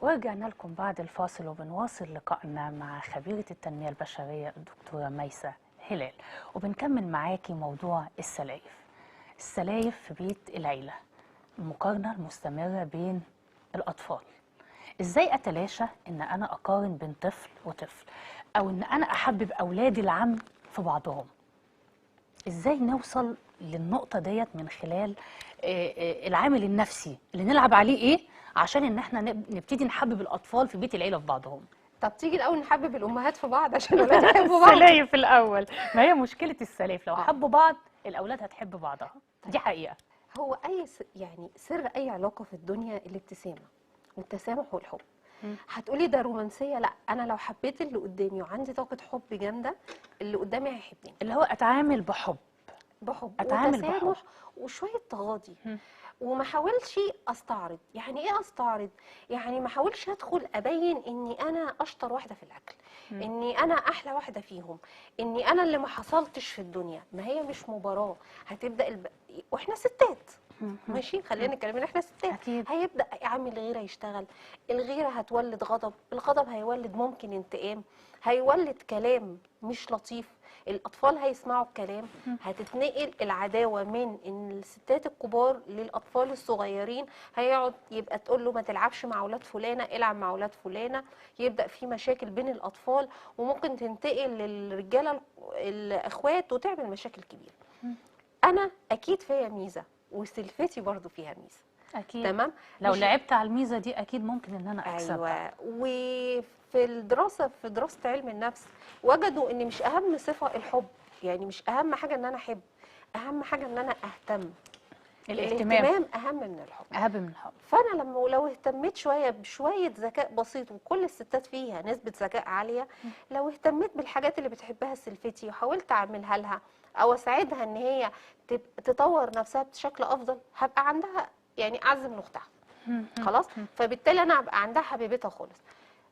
ورجعنا لكم بعد الفاصل وبنواصل لقائنا مع خبيرة التنمية البشرية الدكتورة ميسة هلال، وبنكمل معاكي موضوع السلايف. السلايف في بيت العيلة، المقارنة المستمرة بين الأطفال. إزاي أتلاشى إن أنا أقارن بين طفل وطفل، أو إن أنا أحبب أولادي العم في بعضهم؟ إزاي نوصل للنقطة ديت من خلال العامل النفسي اللي نلعب عليه إيه عشان إن إحنا نبتدي نحبب الأطفال في بيت العيلة في بعضهم؟ طب تيجي الاول نحبب الامهات في بعض عشان الولاد يحبوا بعض. السلايف الأول، ما هي مشكلة السلايف لو آه. حبوا بعض الأولاد هتحب بعضها، دي حقيقة. هو يعني سر اي علاقه في الدنيا الابتسامه والتسامح والحب. هتقولي ده رومانسيه؟ لا، انا لو حبيت اللي قدامي وعندي طاقه حب جامده اللي قدامي هيحبني اللي هو أتعامل بحب، أتعامل بحب وتسامح وشويه تغاضي. وما حاولش استعرض. يعني ايه استعرض؟ يعني ما حاولش ادخل ابين اني انا اشطر واحده في الاكل، اني انا احلى واحده فيهم، اني انا اللي ما حصلتش في الدنيا. ما هي مش مباراه. هتبدا واحنا ستات، ماشي، خلينا نتكلم ان احنا ستات. أكيد. هيبدا عامل غيره يشتغل. الغيره هتولد غضب، الغضب هيولد ممكن انتقام، هيولد كلام مش لطيف. الاطفال هيسمعوا الكلام، هتتنقل العداوه من ان الستات الكبار للاطفال الصغيرين. هيقعد يبقى تقول له ما تلعبش مع اولاد فلانه، العب مع اولاد فلانه. يبدا في مشاكل بين الاطفال، وممكن تنتقل للرجاله الاخوات وتعمل مشاكل كبيره. انا اكيد فيا ميزه وسلفتي برضو فيها ميزه. أكيد. تمام. لو لعبت على الميزة دي أكيد ممكن إن أنا أكسبها. ايوه. وفي الدراسه، في دراسه علم النفس، وجدوا ان مش اهم صفه الحب. يعني مش اهم حاجه ان انا احب، اهم حاجه ان انا اهتم. الاهتمام اهم من الحب. أهم من الحب. فانا لو اهتميت شويه بشويه ذكاء بسيط، وكل الستات فيها نسبه ذكاء عاليه، لو اهتميت بالحاجات اللي بتحبها سلفتي وحاولت اعملها لها او اساعدها ان هي تطور نفسها بشكل افضل، هبقى عندها يعني اعز من اختها. خلاص. فبالتالي انا هبقى عندها حبيبتها خالص.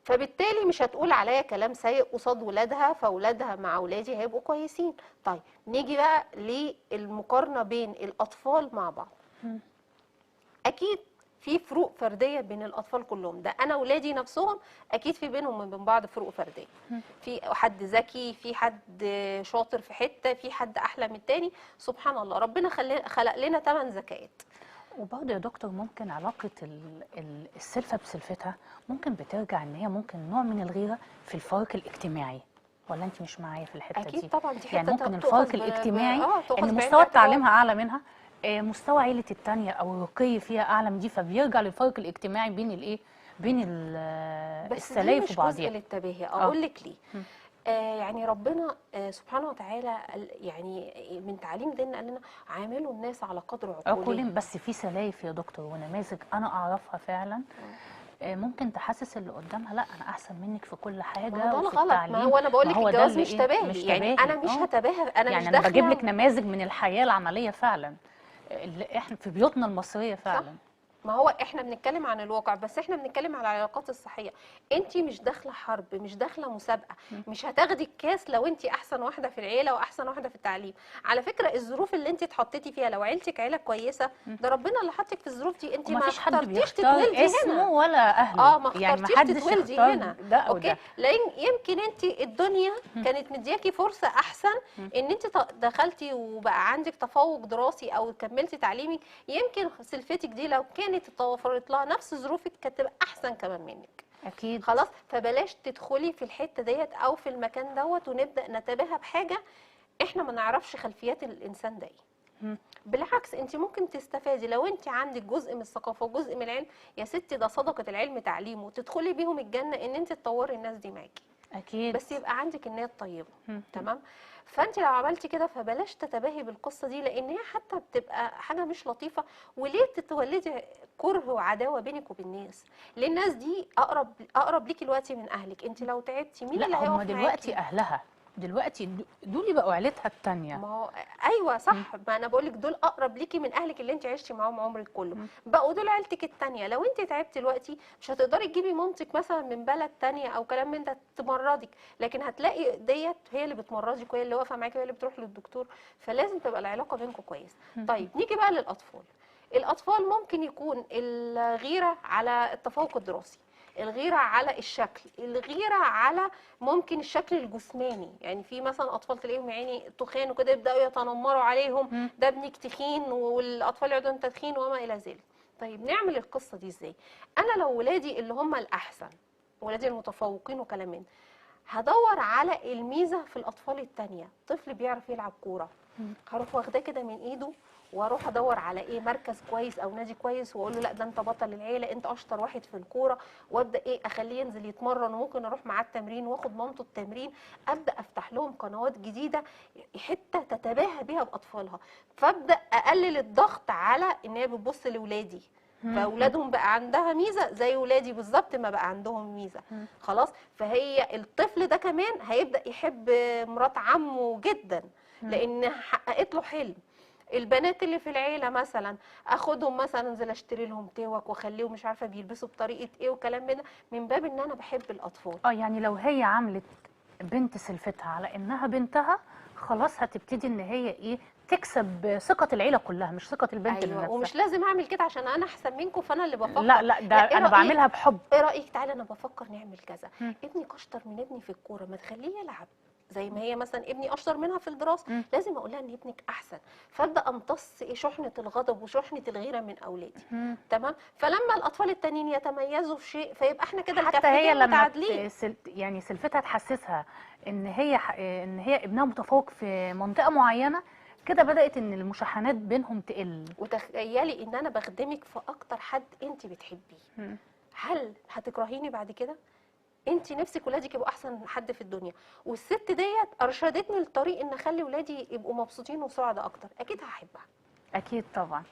فبالتالي مش هتقول عليا كلام سيء قصاد ولادها، فاولادها مع اولادي هيبقوا كويسين. طيب نيجي بقى للمقارنه بين الاطفال مع بعض. اكيد في فروق فرديه بين الاطفال كلهم. ده انا ولادي نفسهم اكيد في بينهم وبين بعض فروق فرديه. في حد ذكي، في حد شاطر في حته، في حد احلى من التاني. سبحان الله، ربنا خلق لنا 8 ذكاءات. وبرضه يا دكتور ممكن علاقة السلفة بسلفتها ممكن بترجع ان هي ممكن نوع من الغيرة في الفرق الاجتماعي، ولا انت مش معايا في الحتة دي؟ اكيد طبعا، دي حته يعني ممكن الفرق الاجتماعي ان مستوى الاعتبار. تعليمها اعلى منها، مستوى عيلة التانية او الرقي فيها اعلى من دي، فبيرجع للفرق الاجتماعي بين الايه، بين السلايف وبعضيها. بس دي مش جزء للتباهي. اقول لك ليه. يعني ربنا سبحانه وتعالى يعني من تعليم ديننا قال لنا عاملوا الناس على قدر عقولهم. بس في سلايف يا دكتور ونماذج انا اعرفها فعلا ممكن تحسس اللي قدامها لا انا احسن منك في كل حاجه. ما ده الغلط. ما هو انا بقول لك الجواز مش تباهي. يعني انا مش هتباهى. انا يعني مش انا بجيب لك نماذج من الحياه العمليه فعلا اللي احنا في بيوتنا المصريه فعلا. صح. ما هو احنا بنتكلم عن الواقع، بس احنا بنتكلم على العلاقات الصحيه. انت مش داخله حرب، مش داخله مسابقه، مش هتاخدي الكاس لو انت احسن واحده في العيله واحسن واحده في التعليم. على فكره الظروف اللي انت اتحطيتي فيها، لو عيلتك عيله كويسه، ده ربنا اللي حطك في الظروف دي. انت ما اخترتيش تتولدي هنا ولا اهله. ما اخترتيش يعني تتولدي هنا. ده أو اوكي ده. لان يمكن انت الدنيا كانت مدياكي فرصه احسن ان انت دخلتي وبقى عندك تفوق دراسي او كملتي تعليمك. يمكن سلفتك دي لو كانت اتوفرت لها نفس ظروفك كانت تبقى احسن كمان منك. اكيد. خلاص. فبلاش تدخلي في الحته ديت او في المكان دوت ونبدا نتباهى بحاجه احنا ما نعرفش خلفيات الانسان ده ايه. بالعكس انت ممكن تستفادي لو انت عندك جزء من الثقافه وجزء من العلم. يا ستي ده صدقه العلم تعليم، وتدخلي بيهم الجنه ان انت تطوري الناس دي معاكي. اكيد. بس يبقى عندك النيه الطيبه. تمام. فانت لو عملتي كده فبلاش تتباهي بالقصه دي، لان هي حتى بتبقى حاجه مش لطيفه. وليه تتولدي كره وعداوه بينك وبين الناس؟ لان الناس دي اقرب ليكي دلوقتي من اهلك. انت لو تعبتي مين اللي هيقف هم معاكي؟ دلوقتي اهلها دلوقتي دول بقوا عيلتها الثانيه. ما هو ايوه صح. ما انا بقول لك دول اقرب ليكي من اهلك اللي انت عشتي معاهم عمرك كله. بقوا دول عيلتك الثانيه. لو انت تعبتي دلوقتي مش هتقدري تجيبي مامتك مثلا من بلد ثانيه او كلام من ده تمرضك، لكن هتلاقي ديت هي اللي بتمرضك وهي اللي واقفه معاكي وهي اللي بتروح للدكتور. فلازم تبقى العلاقه بينكم كويسه. طيب نيجي بقى للاطفال. الاطفال ممكن يكون الغيره على التفوق الدراسي، الغيره على الشكل، الغيره على ممكن الشكل الجسماني. يعني في مثلا اطفال تلاقيهم يعني تخان وكده يبداوا يتنمروا عليهم، ده ابنك تخين، والاطفال يقعدوا انت تخين وما الى ذلك. طيب نعمل القصه دي ازاي؟ انا لو ولادي اللي هم الاحسن، ولادي المتفوقين وكلام من، هدور على الميزه في الاطفال التانيه. طفل بيعرف يلعب كوره، هروح واخداه كده من ايده واروح ادور على ايه، مركز كويس او نادي كويس، واقول له لا ده انت بطل العيله، انت اشطر واحد في الكوره، وابدا ايه اخليه ينزل يتمرن، وممكن اروح معاه التمرين واخد مامته التمرين. ابدا افتح لهم قنوات جديده حته تتباهى بيها باطفالها، فابدا اقلل الضغط على ان هي بتبص لاولادي، فاولادهم بقى عندها ميزه زي ولادي بالظبط ما بقى عندهم ميزه. خلاص، فهي الطفل ده كمان هيبدا يحب مرات عمه جدا لان حققت له حلم. البنات اللي في العيله مثلا اخدهم مثلا انزل اشتري لهم توك واخليهم مش عارفه بيلبسوا بطريقه ايه وكلام من ده، من باب ان انا بحب الاطفال. يعني لو هي عملت بنت سلفتها على انها بنتها، خلاص هتبتدي ان هي ايه تكسب ثقة العيلة كلها، مش ثقة البنت ايوه، لنفسها. ومش لازم اعمل كده عشان انا احسن منكم فانا اللي بفكر. لا لا، ده لا، ايه انا رايك؟ بعملها بحب. ايه رايك تعالى انا بفكر نعمل كذا، ابنك اشطر من ابني في الكوره، ما تخليه يلعب زي ما هي مثلا ابني اشطر منها في الدراسه، لازم اقول لها ان ابنك احسن، فابدا امتص شحنه الغضب وشحنه الغيره من اولادي. تمام، فلما الاطفال التانيين يتميزوا في شيء فيبقى احنا كده حتى هي الكفتين لما متعادلين. يعني سلفتها تحسسها ان هي ابنها متفوق في منطقة معينة، كده بدأت ان المشاحنات بينهم تقل. وتخيلي ان انا بخدمك في اكتر حد انت بتحبيه، هل هتكرهيني بعد كده؟ انت نفسك ولادك يبقوا احسن حد في الدنيا، والست ديت ارشدتني للطريق ان اخلي ولادي يبقوا مبسوطين وسعداء اكتر، اكيد هحبها. اكيد طبعا.